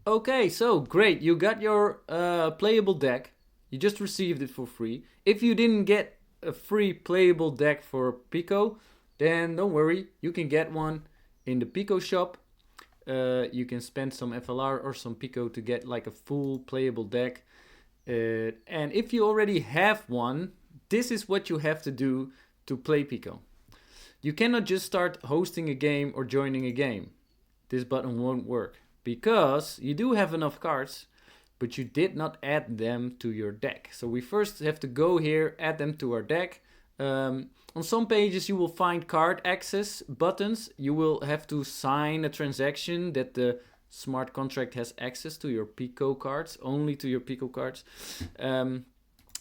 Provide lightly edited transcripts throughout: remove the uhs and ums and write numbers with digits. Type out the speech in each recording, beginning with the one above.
Okay, so great. You got your playable deck. You just received it for free. If you didn't get a free playable deck for PiCO, then don't worry. You can get one in the PiCO shop. You can spend some FLR or some PiCO to get like a full playable deck. And if you already have one, this is what you have to do to play PiCO. You cannot just start hosting a game or joining a game. This button won't work because you do have enough cards, but you did not add them to your deck. So we first have to go here, add them to our deck. On some pages you will find card access buttons. You will have to sign a transaction that the smart contract has access to your PiCO cards, only to your PiCO cards.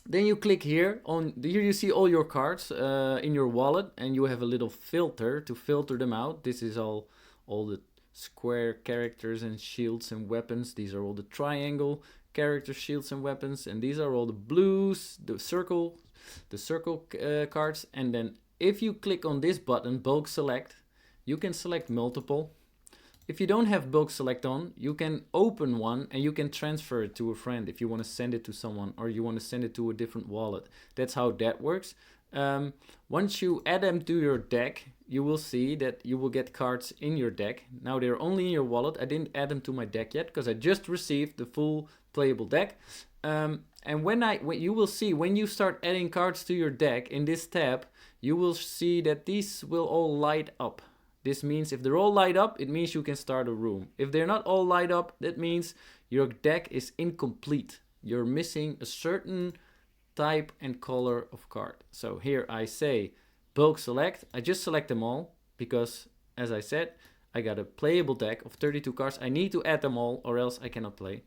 Then you click here. Here you see all your cards in your wallet, and you have a little filter to filter them out. This is all the square characters and shields and weapons. These are all the triangle character shields and weapons, and these are all the blues, the circle cards. And then if you click on this button, bulk select, you can select multiple. If you don't have bulk select on, you can open one and you can transfer it to a friend if you want to send it to someone or you want to send it to a different wallet. That's how that works. Once you add them to your deck, you will see that you will get cards in your deck. Now they're only in your wallet. I didn't add them to my deck yet because I just received the full playable deck. And when you will see, when you start adding cards to your deck in this tab, you will see that these will all light up. This means if they're all light up, it means you can start a room. If they're not all light up, that means your deck is incomplete. You're missing a certain type and color of card. So here I say bulk select. I just select them all because, as I said, I got a playable deck of 32 cards. I need to add them all or else I cannot play.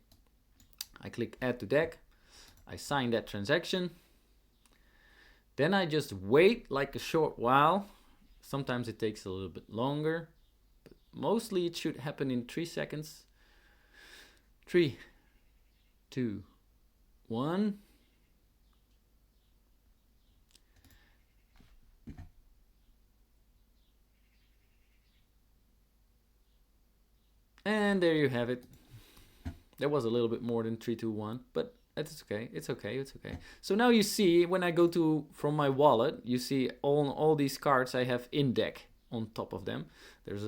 I click add to deck. I sign that transaction. Then I just wait like a short while. Sometimes it takes a little bit longer, but mostly it should happen in 3 seconds. 3, 2, 1. And there you have it. That was a little bit more than 3, 2, 1, but it's okay. It's okay. It's okay. So now you see when I go to from my wallet, you see all these cards I have in deck on top of them. There's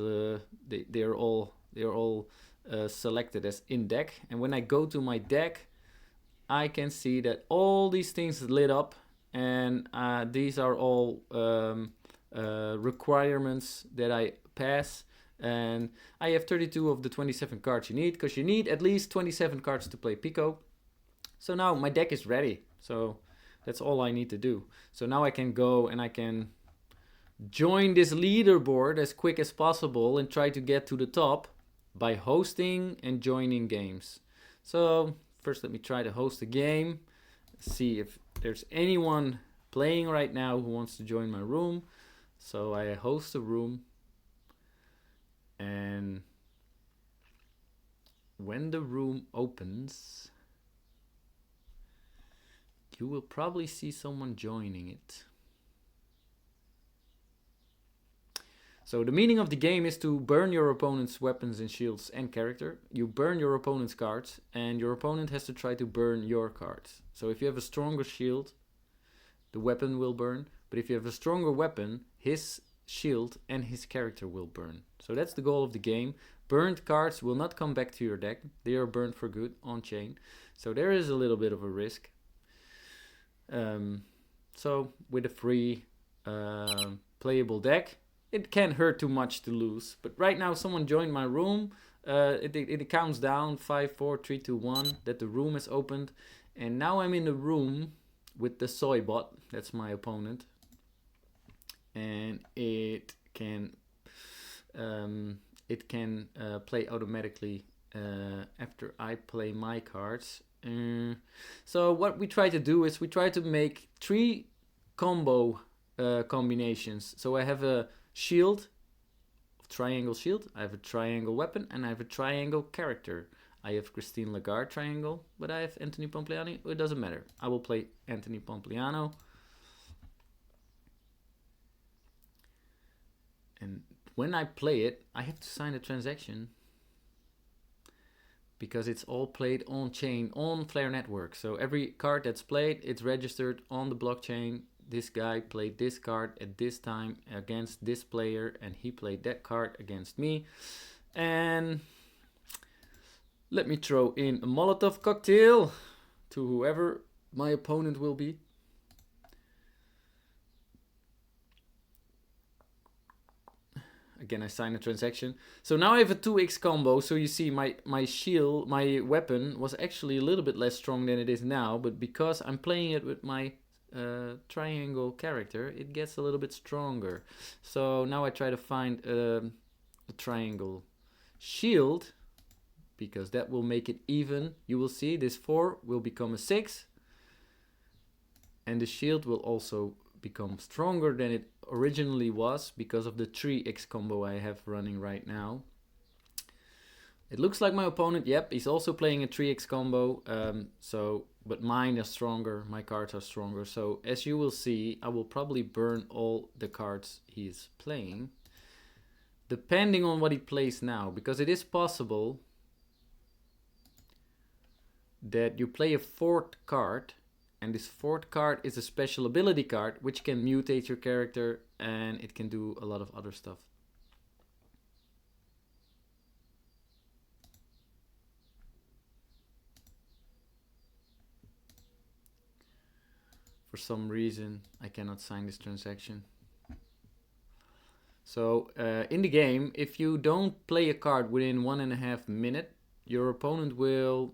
they're all selected as in deck, and when I go to my deck, I can see that all these things lit up, and these are all requirements that I pass. And I have 32 of the 27 cards you need, because you need at least 27 cards to play PiCO. So now my deck is ready. So that's all I need to do. So now I can go and I can join this leaderboard as quick as possible and try to get to the top by hosting and joining games. So first let me try to host a game. See if there's anyone playing right now who wants to join my room. So I host a room. And when the room opens, you will probably see someone joining it. So the meaning of the game is to burn your opponent's weapons and shields and character. You burn your opponent's cards, and your opponent has to try to burn your cards. So if you have a stronger shield, the weapon will burn. But if you have a stronger weapon, his shield and his character will burn. So that's the goal of the game. Burned cards will not come back to your deck. They are burned for good on chain. So there is a little bit of a risk. So with a free playable deck, it can't hurt too much to lose. But right now someone joined my room. It counts down 5, 4, 3, 2, 1 that the room is opened. And now I'm in the room with the soy bot. That's my opponent. And it can play automatically after I play my cards. So what we try to do is we try to make 3 combo combinations. So I have a shield, triangle shield, I have a triangle weapon, and I have a triangle character. I have Christine Lagarde triangle, but I have Anthony Pompliano. It doesn't matter. I will play Anthony Pompliano. And when I play it, I have to sign a transaction. because it's all played on chain, on Flare network. So every card that's played, it's registered on the blockchain. This guy played this card at this time against this player, and he played that card against me. And let me throw in a Molotov cocktail to whoever my opponent will be. Again, I sign a transaction. So now I have a 2x combo. So you see my shield, my weapon was actually a little bit less strong than it is now. But because I'm playing it with my triangle character, it gets a little bit stronger. So now I try to find a triangle shield, because that will make it even. You will see this 4 will become a 6. And the shield will also become stronger than it originally was because of the 3x combo I have running right now. It looks like my opponent, yep, he's also playing a 3x combo. But mine is stronger, my cards are stronger. So as you will see, I will probably burn all the cards he's playing, depending on what he plays now, because it is possible that you play a 4th card, and this 4th card is a special ability card which can mutate your character, and it can do a lot of other stuff. For some reason I cannot sign this transaction. So in the game, if you don't play a card within 1.5 minutes, your opponent will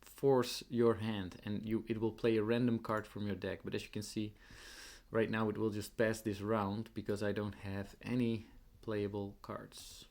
force your hand, and it will play a random card from your deck. But as you can see, right now it will just pass this round because I don't have any playable cards.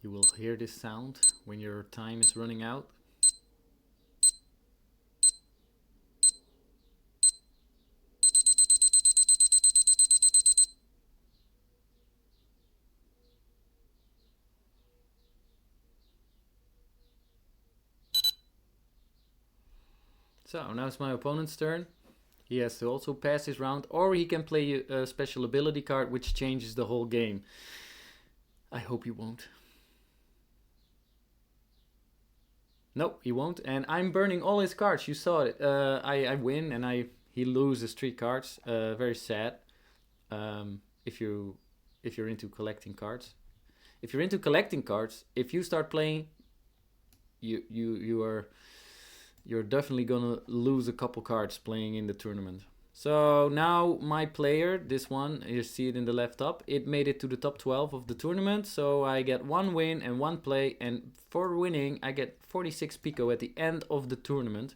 You will hear this sound when your time is running out. So now it's my opponent's turn. He has to also pass his round, or he can play a special ability card which changes the whole game. I hope he won't. No, he won't, and I'm burning all his cards. You saw it. I win, and he loses 3 cards. Very sad. If you're into collecting cards, if you start playing, you're definitely gonna lose a couple cards playing in the tournament. So now my player, this one, you see it in the left top, it made it to the top 12 of the tournament. So I get 1 win and 1 play, and for winning I get 46 PiCO at the end of the tournament.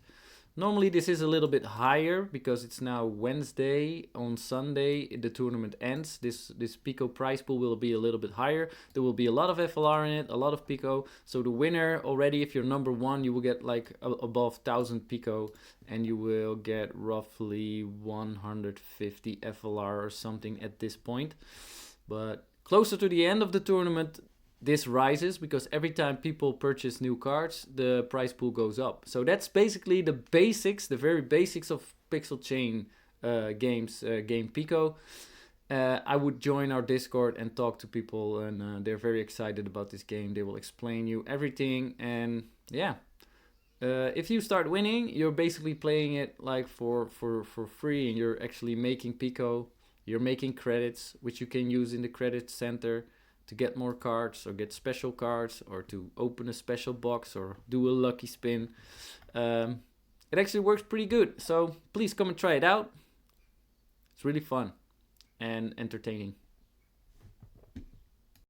Normally this is a little bit higher because it's now Wednesday. On Sunday the tournament ends. This PiCO prize pool will be a little bit higher. There will be a lot of FLR in it, a lot of PiCO. So the winner already, if you're number 1, you will get like above 1000 PiCO, and you will get roughly 150 FLR or something at this point. But closer to the end of the tournament, this rises because every time people purchase new cards, the prize pool goes up. So that's basically the basics, the very basics of Pixel Chain games, game PiCO. I would join our Discord and talk to people, and they're very excited about this game. They will explain you everything, and yeah. If you start winning, you're basically playing it like for free, and you're actually making PiCO. You're making credits, which you can use in the credit center to get more cards or get special cards or to open a special box or do a lucky spin. It actually works pretty good. So please come and try it out. It's really fun and entertaining.